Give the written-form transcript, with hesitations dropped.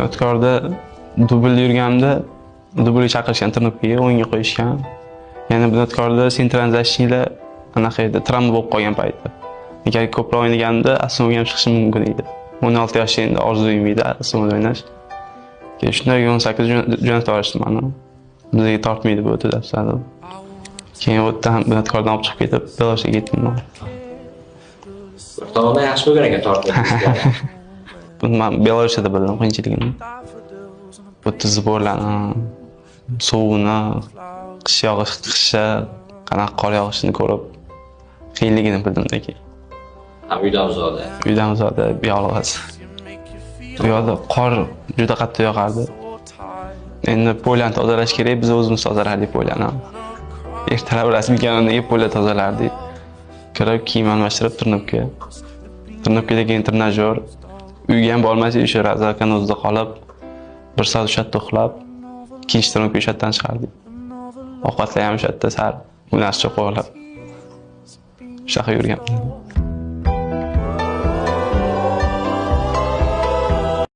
Yodgorda dubl yurganimda dublga chaqirishgan Ternopkaga o'yinga qo'yishgan. Yana Bunyodkorda sinchronlashishinglar anaqa edi, travma bo'lib qolgan payti. Agar ko'proq o'ynaganimda Asmoga ham chiqishim mumkin edi. 16 yoshimda orzuyim edi Asmoda o'ynash. Keyin shunday 18 jo'natib yuborishdi meni. Bizga tortmaydi bu deb sandim. Keyin o'tdan Bunyodkordan olib chiqib ketib, Belarusga ketdim. To'g'ri yaxshi bo'lgan ekan tortib. Men Belarusda bildim qiyinchiligini. Bu zborlarni, suvni, qish yog'ishi, qanaqa qor yog'ishini ko'rib, qiyinligini bildim-da keyin. Uydan uzoqda. Uydan uzoqda yolg'iz. Bu yerda qor juda qattiq yog'ardi. Endi poyani tozalash kerak, biz o'zimiz tozalardik poyani. Ertalab rasmiy kanalga poyla tozalardik. Kirib kiyim almashtirib Ternopkada keyin trenajyor. Uyga ham bormasak, o'sha razalkani o'zida qolib, 1 soat o'sha yerda uxlab, ikkinchi Ternopka o'sha yerdan chiqardik. Ovqatlar ham o'sha yerda sar, ularcha qo'yib. Shunaqa yurganman.